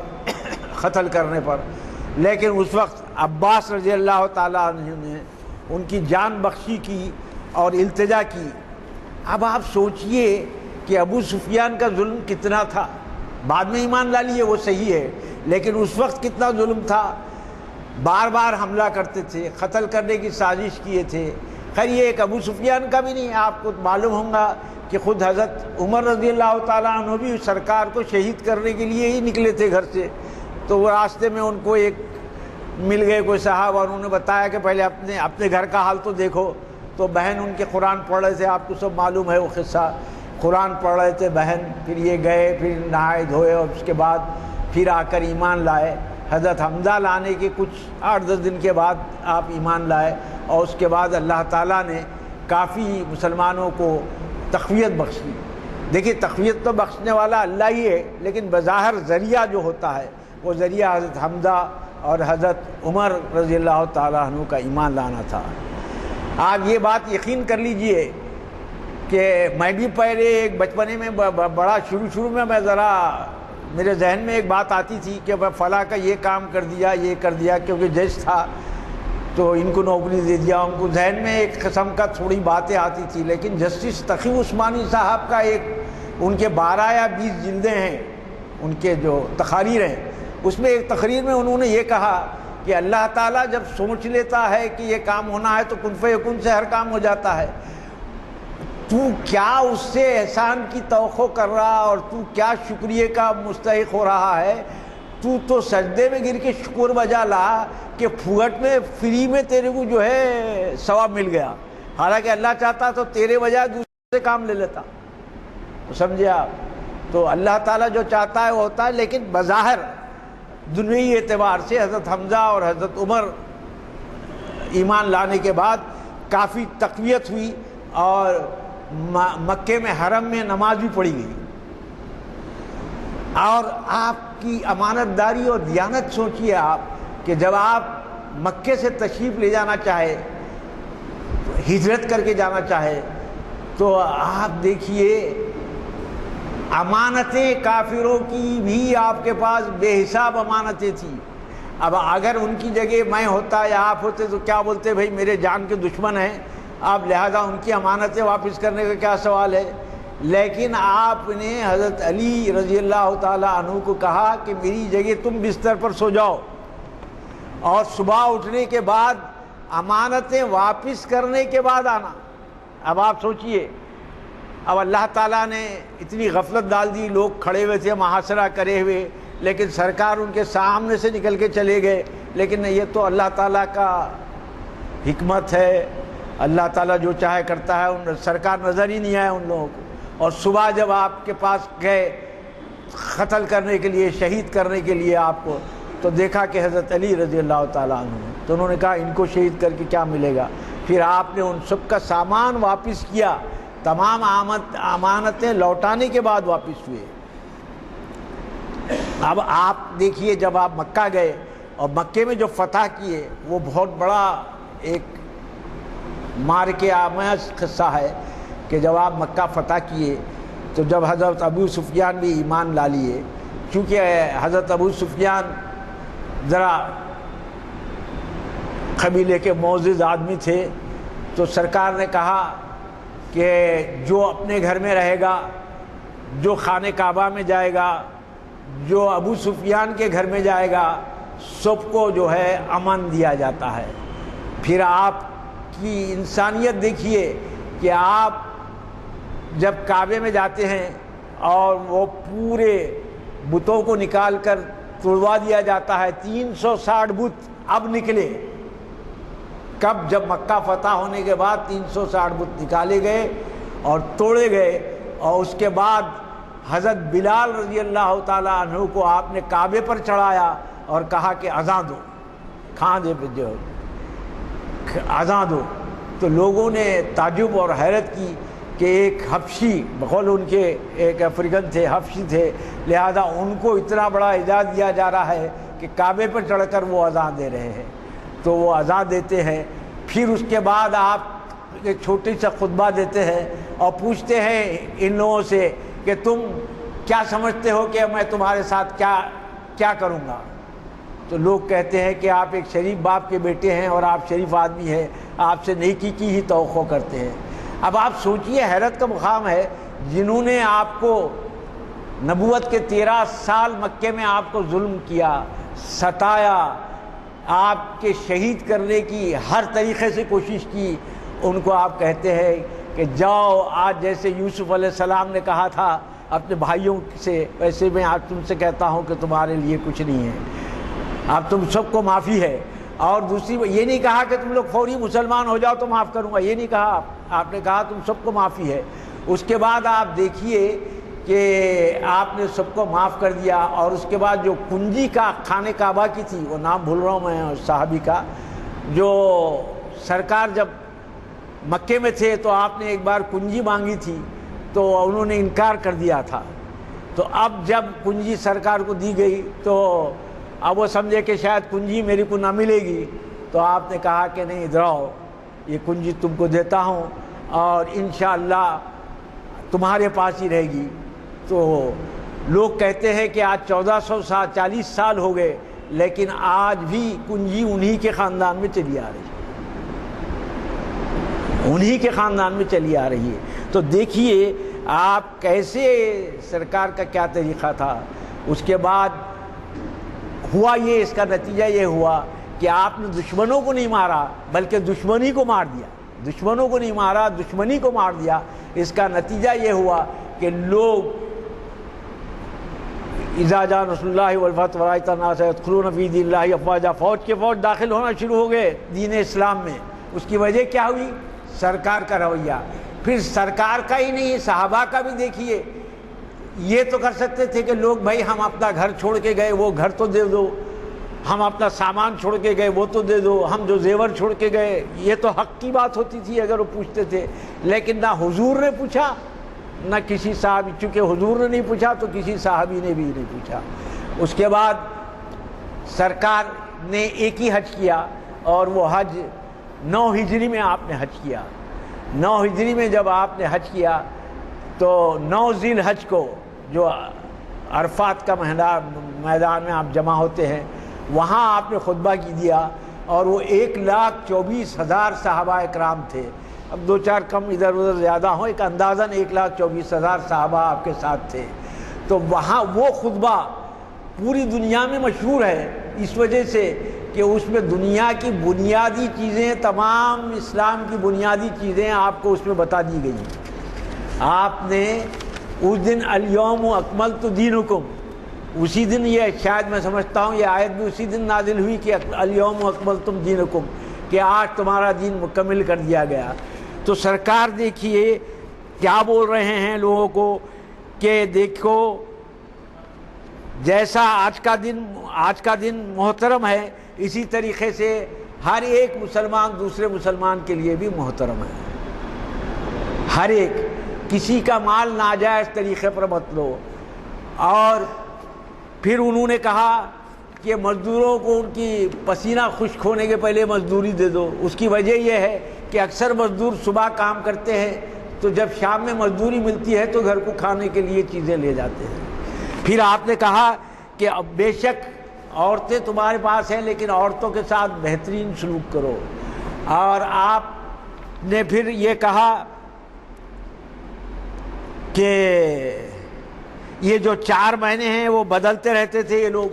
قتل کرنے پر. لیکن اس وقت عباس رضی اللہ تعالیٰ عنہ نے ان کی جان بخشی کی اور التجا کی. اب آپ سوچئے کہ ابو سفیان کا ظلم کتنا تھا. بعد میں ایمان لا لیے وہ صحیح ہے، لیکن اس وقت کتنا ظلم تھا. بار بار حملہ کرتے تھے، قتل کرنے کی سازش کیے تھے. خیر یہ ایک ابو سفیان کا بھی نہیں، آپ کو معلوم ہوگا کہ خود حضرت عمر رضی اللہ تعالیٰ عنہ بھی سرکار کو شہید کرنے کے لیے ہی نکلے تھے گھر سے. تو وہ راستے میں ان کو ایک مل گئے کوئی صاحب، اور انہوں نے بتایا کہ پہلے اپنے گھر کا حال تو دیکھو. تو بہن ان کے قرآن پڑھ رہے تھے، آپ کو سب معلوم ہے وہ قصہ. قرآن پڑھ رہے تھے بہن، پھر یہ گئے، پھر نہائے دھوئے، اور اس کے بعد پھر آ کر ایمان لائے. حضرت حمزہ لانے کے کچھ 8-10 دن کے بعد آپ ایمان لائے، اور اس کے بعد اللہ تعالیٰ نے کافی مسلمانوں کو تقویت بخشی. دیکھیے تقویت تو بخشنے والا اللہ ہی ہے، لیکن بظاہر ذریعہ جو ہوتا ہے وہ ذریعہ حضرت حمزہ اور حضرت عمر رضی اللہ تعالیٰ عنہ کا ایمان لانا تھا۔ آپ یہ بات یقین کر لیجئے کہ میں بھی پہلے ایک بچپنے میں بڑا شروع میں ذرا میرے ذہن میں ایک بات آتی تھی کہ فلاں کا یہ کام کر دیا کیونکہ جج تھا تو ان کو نوکری دے دیا، ان کو ذہن میں ایک قسم کا تھوڑی باتیں آتی تھی۔ لیکن جسٹس تقی عثمانی صاحب کا ان کے 12 یا 20 جلدیں ہیں، ان کے جو تقاریر ہیں، اس میں ایک تقریر میں انہوں نے یہ کہا کہ اللہ تعالیٰ جب سوچ لیتا ہے کہ یہ کام ہونا ہے تو کن فیکون سے ہر کام ہو جاتا ہے۔ تو کیا اس سے احسان کی توقع کر رہا اور تو کیا شکریہ کا مستحق ہو رہا ہے؟ تو سجدے میں گر کے شکر بجا لا کہ پھوٹ میں فری میں تیرے کو جو ہے ثواب مل گیا، حالانکہ اللہ چاہتا تو تیرے بجائے دوسرے کام لے لیتا۔ سمجھے آپ؟ تو اللہ تعالیٰ جو چاہتا ہے وہ ہوتا ہے، لیکن بظاہر دنیوی اعتبار سے حضرت حمزہ اور حضرت عمر ایمان لانے کے بعد کافی تقویت ہوئی اور مکے میں حرم میں نماز بھی پڑھی گئی۔ اور آپ کی امانت داری اور دیانت سوچیے آپ کہ جب آپ مکے سے تشریف لے جانا چاہے، ہجرت کر کے جانا چاہے، تو آپ دیکھیے امانتیں کافروں کی بھی آپ کے پاس بے حساب امانتیں تھیں۔ اب اگر ان کی جگہ میں ہوتا یا آپ ہوتے تو کیا بولتے؟ بھائی میرے جان کے دشمن ہیں آپ، لہذا ان کی امانتیں واپس کرنے کا کیا سوال ہے؟ لیکن آپ نے حضرت علی رضی اللہ تعالیٰ عنہ کو کہا کہ میری جگہ تم بستر پر سو جاؤ اور صبح اٹھنے کے بعد امانتیں واپس کرنے کے بعد آنا۔ اب آپ سوچئے، اب اللہ تعالیٰ نے اتنی غفلت ڈال دی، لوگ کھڑے ہوئے تھے محاصرہ کرے ہوئے، لیکن سرکار ان کے سامنے سے نکل کے چلے گئے۔ لیکن یہ تو اللہ تعالیٰ کا حکمت ہے، اللہ تعالیٰ جو چاہے کرتا ہے، سرکار نظر ہی نہیں آئے ان لوگوں کو۔ اور صبح جب آپ کے پاس گئے قتل کرنے کے لیے، شہید کرنے کے لیے آپ کو، تو دیکھا کہ حضرت علی رضی اللہ تعالیٰ عنہ، تو انہوں نے کہا ان کو شہید کر کے کیا ملے گا؟ پھر آپ نے ان سب کا سامان واپس کیا، تمام امانتیں لوٹانے کے بعد واپس ہوئے۔ اب آپ دیکھیے جب آپ مکہ گئے اور مکے میں جو فتح کیے، وہ بہت بڑا ایک مار کے آمیز قصہ ہے کہ جب آپ مکہ فتح کیے تو جب حضرت ابو سفیان بھی ایمان لا لیے، چونکہ حضرت ابو سفیان ذرا قبیلے کے معزز آدمی تھے، تو سرکار نے کہا کہ جو اپنے گھر میں رہے گا، جو خانہ کعبہ میں جائے گا، جو ابو سفیان کے گھر میں جائے گا، سب کو جو ہے امن دیا جاتا ہے۔ پھر آپ کی انسانیت دیکھیے کہ آپ جب کعبے میں جاتے ہیں اور وہ پورے بتوں کو نکال کر توڑوا دیا جاتا ہے، 360 بت اب نکلے۔ کب؟ جب مکہ فتح ہونے کے بعد 360 بت نکالے گئے اور توڑے گئے، اور اس کے بعد حضرت بلال رضی اللہ تعالیٰ عنہ کو آپ نے کعبے پر چڑھایا اور کہا کہ اذان دو، کھاں دے جو اذان دو۔ تو لوگوں نے تعجب اور حیرت کی کہ ایک حبشی، بقول ان کے ایک افریقن تھے، حبشی تھے، لہذا ان کو اتنا بڑا اعزاز دیا جا رہا ہے کہ کعبے پر چڑھ کر وہ اذان دے رہے ہیں۔ تو وہ اذان دیتے ہیں، پھر اس کے بعد آپ ایک چھوٹی سا خطبہ دیتے ہیں اور پوچھتے ہیں ان لوگوں سے کہ تم کیا سمجھتے ہو کہ میں تمہارے ساتھ کیا کروں گا؟ تو لوگ کہتے ہیں کہ آپ ایک شریف باپ کے بیٹے ہیں اور آپ شریف آدمی ہیں، آپ سے نیکی کی ہی توقع کرتے ہیں۔ اب آپ سوچئے، حیرت کا مقام ہے، جنہوں نے آپ کو نبوت کے 13 سال مکے میں آپ کو ظلم کیا، ستایا، آپ کے شہید کرنے کی ہر طریقے سے کوشش کی، ان کو آپ کہتے ہیں کہ جاؤ، آج جیسے یوسف علیہ السلام نے کہا تھا اپنے بھائیوں سے، ویسے میں آج تم سے کہتا ہوں کہ تمہارے لیے کچھ نہیں ہے، اب تم سب کو معافی ہے۔ اور دوسری یہ نہیں کہا کہ تم لوگ فوری مسلمان ہو جاؤ تو معاف کروں گا، یہ نہیں کہا، آپ نے کہا تم سب کو معافی ہے۔ اس کے بعد آپ دیکھیے کہ آپ نے سب کو معاف کر دیا، اور اس کے بعد جو کنجی کا خانہ کعبہ کی تھی، وہ نام بھول رہا ہوں میں اس صحابی کا، جو سرکار جب مکے میں تھے تو آپ نے ایک بار کنجی مانگی تھی، تو انہوں نے انکار کر دیا تھا. تو اب جب کنجی سرکار کو دی گئی تو اب وہ سمجھے کہ شاید کنجی میری کو نہ ملے گی, تو آپ نے کہا کہ نہیں ادھر آؤ, یہ کنجی تم کو دیتا ہوں اور انشاءاللہ تمہارے پاس ہی رہے گی. تو لوگ کہتے ہیں کہ آج 1440 سال ہو گئے, لیکن آج بھی کنجی انہی کے خاندان میں چلی آ رہی ہے, انہی کے خاندان میں چلی آ رہی ہے. تو دیکھیے آپ کیسے سرکار کا کیا طریقہ تھا. اس کے بعد ہوا یہ, اس کا نتیجہ یہ ہوا کہ آپ نے دشمنوں کو نہیں مارا بلکہ دشمنی کو مار دیا. دشمنوں کو نہیں مارا, دشمنی کو مار دیا. اس کا نتیجہ یہ ہوا کہ لوگ اذا جاء نصر اللہ والفتح ورأیت الناس یدخلون فی دین اللہ افواجا, فوج کے فوج داخل ہونا شروع ہو گئے دین اسلام میں. اس کی وجہ کیا ہوئی؟ سرکار کا رویہ. پھر سرکار کا ہی نہیں, صحابہ کا بھی دیکھیے. یہ تو کر سکتے تھے کہ لوگ بھائی ہم اپنا گھر چھوڑ کے گئے وہ گھر تو دے دو, ہم اپنا سامان چھوڑ کے گئے وہ تو دے دو, ہم جو زیور چھوڑ کے گئے, یہ تو حق کی بات ہوتی تھی اگر وہ پوچھتے تھے. لیکن نہ حضور نے پوچھا نہ کسی صحابی, چونکہ حضور نے نہیں پوچھا تو کسی صحابی نے بھی نہیں پوچھا. اس کے بعد سرکار نے ایک ہی حج کیا, اور وہ حج 9 ہجری میں آپ نے حج کیا. 9 ہجری میں جب آپ نے حج کیا تو 9 ذی الحج کو جو عرفات کا میدان میں آپ جمع ہوتے ہیں, وہاں آپ نے خطبہ کی دیا, اور وہ 1,24,000 صحابہ اکرام تھے. اب 2-4 کم ادھر ادھر زیادہ ہوں, ایک اندازاً 1,24,000 صحابہ آپ کے ساتھ تھے. تو وہاں وہ خطبہ پوری دنیا میں مشہور ہے اس وجہ سے کہ اس میں دنیا کی بنیادی چیزیں, تمام اسلام کی بنیادی چیزیں آپ کو اس میں بتا دی گئی. آپ نے اس دن الیوم اکملت دینکم, اسی دن, یہ شاید میں سمجھتا ہوں یہ آیت بھی اسی دن نازل ہوئی کہ الیوم اکملت دینکم, کہ آج تمہارا دین مکمل کر دیا گیا. تو سرکار دیکھیے کیا بول رہے ہیں لوگوں کو کہ دیکھو جیسا آج کا دن محترم ہے, اسی طریقے سے ہر ایک مسلمان دوسرے مسلمان کے لیے بھی محترم ہے. ہر ایک, کسی کا مال ناجائز طریقے پر مت لو. اور پھر انہوں نے کہا کہ مزدوروں کو ان کی پسینہ خشک ہونے کے پہلے مزدوری دے دو. اس کی وجہ یہ ہے کہ اکثر مزدور صبح کام کرتے ہیں تو جب شام میں مزدوری ملتی ہے تو گھر کو کھانے کے لیے چیزیں لے جاتے ہیں. پھر آپ نے کہا کہ اب بے شک عورتیں تمہارے پاس ہیں لیکن عورتوں کے ساتھ بہترین سلوک کرو. اور آپ نے پھر یہ کہا کہ یہ جو 4 مہینے ہیں وہ بدلتے رہتے تھے یہ لوگ.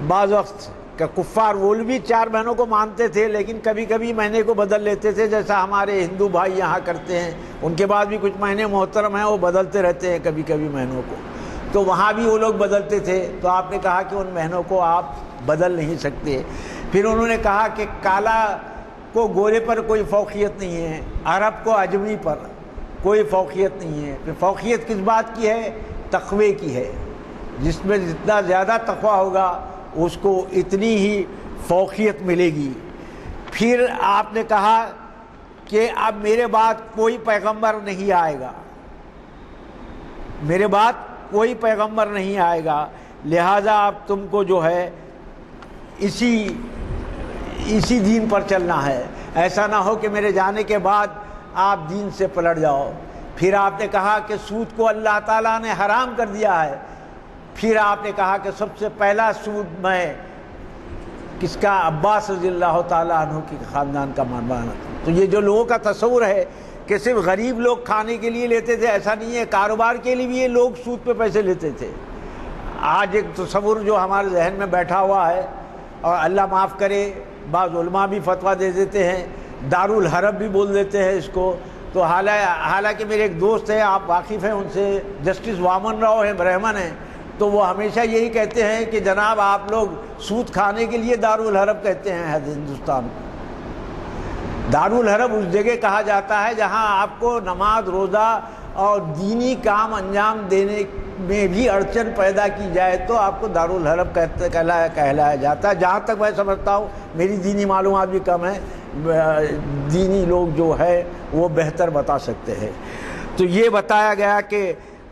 بعض وقت کہ کفار وہ بھی 4 مہینوں کو مانتے تھے لیکن کبھی کبھی مہینے کو بدل لیتے تھے, جیسا ہمارے ہندو بھائی یہاں کرتے ہیں. ان کے بعد بھی کچھ مہینے محترم ہیں وہ بدلتے رہتے ہیں کبھی کبھی مہینوں کو, تو وہاں بھی وہ لوگ بدلتے تھے. تو آپ نے کہا کہ ان مہینوں کو آپ بدل نہیں سکتے. پھر انہوں نے کہا کہ کالا کو گورے پر کوئی فوقیت نہیں ہے, عرب کو عجمی پر کوئی فوقیت نہیں ہے. پھر فوقیت کس بات کی ہے؟ تقوی کی ہے. جس میں جتنا زیادہ تقوی ہوگا اس کو اتنی ہی فوقیت ملے گی. پھر آپ نے کہا کہ اب میرے بعد کوئی پیغمبر نہیں آئے گا, میرے بعد کوئی پیغمبر نہیں آئے گا, لہذا اب تم کو جو ہے اسی دین پر چلنا ہے. ایسا نہ ہو کہ میرے جانے کے بعد آپ دین سے پلٹ جاؤ. پھر آپ نے کہا کہ سود کو اللہ تعالیٰ نے حرام کر دیا ہے. پھر آپ نے کہا کہ سب سے پہلا سود میں کس کا؟ عباس رضی اللہ تعالیٰ عنہ کی خاندان کا مانوانا. تو یہ جو لوگوں کا تصور ہے کہ صرف غریب لوگ کھانے کے لیے لیتے تھے, ایسا نہیں ہے. کاروبار کے لیے بھی یہ لوگ سود پہ پیسے لیتے تھے. آج ایک تصور جو ہمارے ذہن میں بیٹھا ہوا ہے, اور اللہ معاف کرے بعض علماء بھی فتویٰ دے دیتے ہیں, دارالحرب بھی بول دیتے ہیں اس کو. تو حالانکہ میرے ایک دوست ہیں, آپ واقف ہیں ان سے, جسٹس وامن راؤ ہیں, برہمن ہیں, تو وہ ہمیشہ یہی کہتے ہیں کہ جناب آپ لوگ سود کھانے کے لیے دارالحرب کہتے ہیں ہندوستان کو. دارالحرب اس جگہ کہا جاتا ہے جہاں آپ کو نماز روزہ اور دینی کام انجام دینے میں بھی اڑچن پیدا کی جائے تو آپ کو دارالحرب کہلایا جاتا ہے. جہاں تک میں سمجھتا ہوں, میری دینی معلومات بھی کم ہیں, دینی لوگ جو ہے وہ بہتر بتا سکتے ہیں۔ تو یہ بتایا گیا کہ،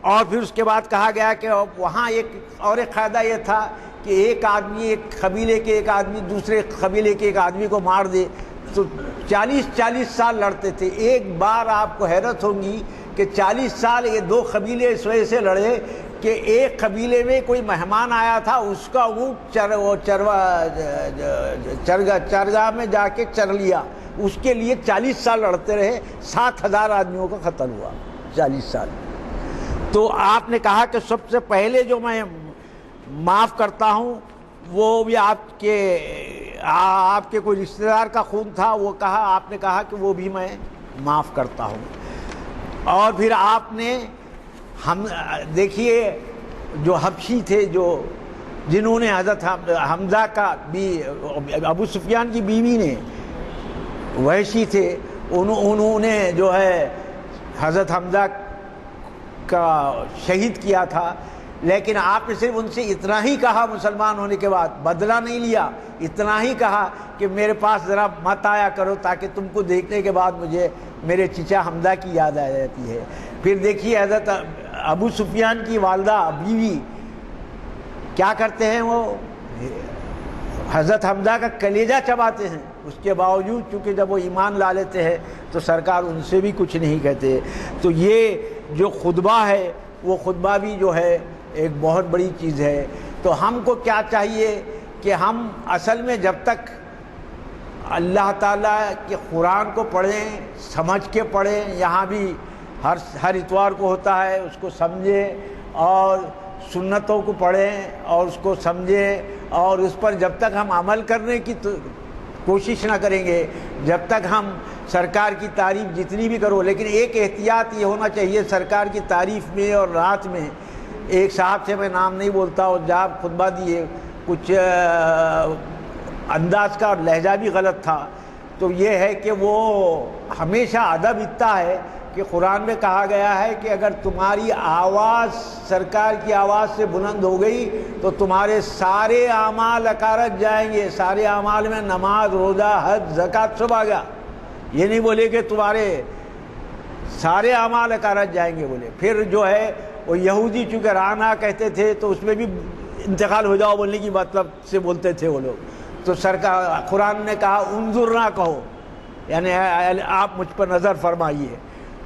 اور پھر اس کے بعد کہا گیا کہ وہاں ایک اور ایک قاعدہ یہ تھا کہ ایک آدمی، ایک قبیلے کے ایک آدمی دوسرے قبیلے کے ایک آدمی کو مار دے تو 40 سال لڑتے تھے۔ ایک بار آپ کو حیرت ہوگی کہ 40 سال یہ دو قبیلے اس وجہ سے لڑے کہ ایک قبیلے میں کوئی مہمان آیا تھا، اس کا اونٹ چرگاہ میں جا کے چر لیا، اس کے لیے 40 سال لڑتے رہے، 7,000 آدمیوں کا قتل ہوا 40 سال۔ تو آپ نے کہا کہ سب سے پہلے جو میں معاف کرتا ہوں وہ بھی آپ کے کوئی رشتہ دار کا خون تھا، وہ کہا، آپ نے کہا کہ وہ بھی میں معاف کرتا ہوں۔ اور پھر آپ نے دیکھیے جو حبشی تھے، جنہوں نے حضرت حمزہ کا ابو سفیان کی بیوی نے، وحشی تھے، انہوں نے جو ہے حضرت حمزہ کا شہید کیا تھا، لیکن آپ نے صرف ان سے اتنا ہی کہا مسلمان ہونے کے بعد، بدلہ نہیں لیا، اتنا ہی کہا کہ میرے پاس ذرا مت آیا کرو تاکہ تم کو دیکھنے کے بعد مجھے میرے چچا حمزہ کی یاد آ جاتی ہے۔ پھر دیکھیے حضرت ابو سفیان کی والدہ بیوی کیا کرتے ہیں، وہ حضرت حمزہ کا کلیجہ چباتے ہیں، اس کے باوجود چونکہ جب وہ ایمان لا لیتے ہیں تو سرکار ان سے بھی کچھ نہیں کہتے۔ تو یہ جو خطبہ ہے وہ خطبہ بھی جو ہے ایک بہت بڑی چیز ہے۔ تو ہم کو کیا چاہیے کہ ہم اصل میں جب تک اللہ تعالیٰ کے قرآن کو پڑھیں، سمجھ کے پڑھیں، یہاں بھی ہر اتوار کو ہوتا ہے، اس کو سمجھیں اور سنتوں کو پڑھیں اور اس کو سمجھیں، اور اس پر جب تک ہم عمل کرنے کی کوشش نہ کریں گے، جب تک ہم سرکار کی تعریف جتنی بھی کرو، لیکن ایک احتیاط یہ ہونا چاہیے سرکار کی تعریف میں اور رات میں۔ ایک صاحب سے میں نام نہیں بولتا، اور جب خطبہ دیے کچھ انداز کا اور لہجہ بھی غلط تھا، تو یہ ہے کہ وہ ہمیشہ ادب اتنا ہے کہ قرآن میں کہا گیا ہے کہ اگر تمہاری آواز سرکار کی آواز سے بلند ہو گئی تو تمہارے سارے اعمال اکارت جائیں گے۔ سارے اعمال میں نماز، روزہ، حج، زکوٰۃ سب آ گیا، یہ نہیں بولے کہ تمہارے سارے اعمال اکارت جائیں گے بولے۔ پھر جو ہے وہ یہودی چونکہ رانا کہتے تھے تو اس میں بھی انتقال ہو جاؤ بولنے کی مطلب سے بولتے تھے وہ لوگ، تو سرکار قرآن نے کہا انظر نہ کہو، یعنی آپ مجھ پر نظر فرمائیے۔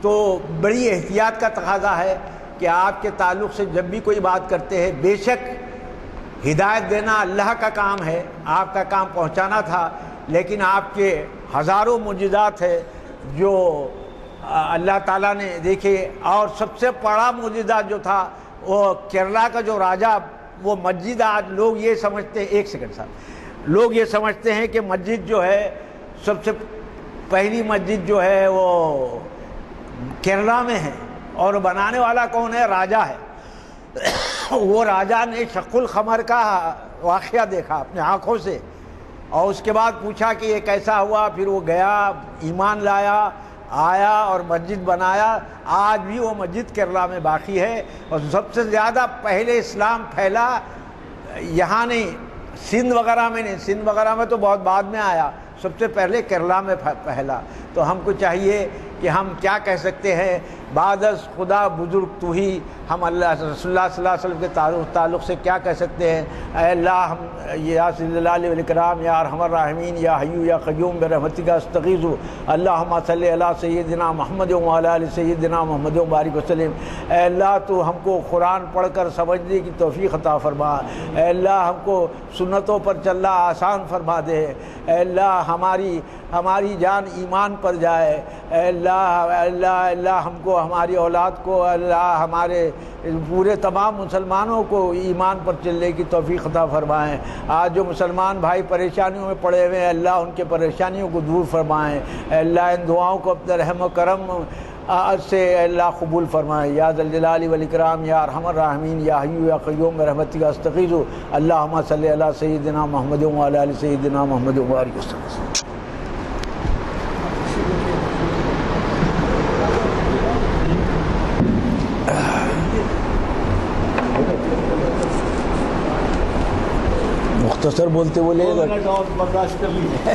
تو بڑی احتیاط کا تقاضا ہے کہ آپ کے تعلق سے جب بھی کوئی بات کرتے ہیں، بے شک ہدایت دینا اللہ کا کام ہے، آپ کا کام پہنچانا تھا، لیکن آپ کے ہزاروں معجزات ہیں جو اللہ تعالیٰ نے دیکھے۔ اور سب سے بڑا معجزہ جو تھا وہ کیرلا کا جو راجہ، وہ مسجد، آج لوگ یہ سمجھتے ہیں، ایک سیکنڈ صاحب، لوگ یہ سمجھتے ہیں کہ مسجد جو ہے سب سے پہلی مسجد جو ہے وہ کیرلا میں ہے، اور بنانے والا کون ہے؟ راجہ ہے۔ وہ راجہ نے شق القمر کا واقعہ دیکھا اپنے آنکھوں سے، اور اس کے بعد پوچھا کہ یہ کیسا ہوا، پھر وہ گیا، ایمان لایا، آیا اور مسجد بنایا۔ آج بھی وہ مسجد کیرلا میں باقی ہے، اور سب سے زیادہ پہلے اسلام پھیلا یہاں نہیں، سندھ وغیرہ میں نہیں، سندھ وغیرہ میں تو بہت بعد میں آیا، سب سے پہلے کیرلا میں پھیلا۔ تو ہم کو چاہیے کہ ہم کیا کہہ سکتے ہیں، بعد از خدا بزرگ تو ہی، ہم اللہ رسول اللہ صلی اللہ علیہ وسلم کے تعلق سے کیا کہہ سکتے ہیں؟ اے اللہ، ہم یا صلی اللہ علیہ وسلم، یا ارحم الراحمین، یا حی یا قیوم برحمتک استغیث، اللہم صلی علی سیدنا محمد وعلی آل سیدنا محمد وبارک وسلم۔ اے اللہ تو ہم کو قرآن پڑھ کر سمجھنے کی توفیق عطا فرما، اے اللہ ہم کو سنتوں پر چلنا آسان فرما دے، اے اللہ ہماری جان ایمان پر جائے، اے اللہ ہم کو، ہماری اولاد کو، اللہ ہمارے پورے تمام مسلمانوں کو ایمان پر چلنے کی توفیق عطا فرمائیں۔ آج جو مسلمان بھائی پریشانیوں میں پڑے ہوئے ہیں، اللہ ان کے پریشانیوں کو دور فرمائیں، اے اللہ ان دعاؤں کو اپنے رحم و کرم سے اے اللہ قبول فرمائیں۔ یا ذا الجلال والاکرام، یا ارحم الراحمین، یا حی یا قیوم برحمتک استغیث، اللہم صلی علی سیدنا محمد وعلی آل سیدنا محمد وبارک وسلم۔ مختصر بولتے بولے برداشت کر لیجیے۔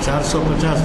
450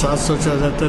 774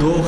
2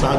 7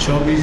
24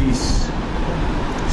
30,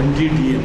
MD-DM,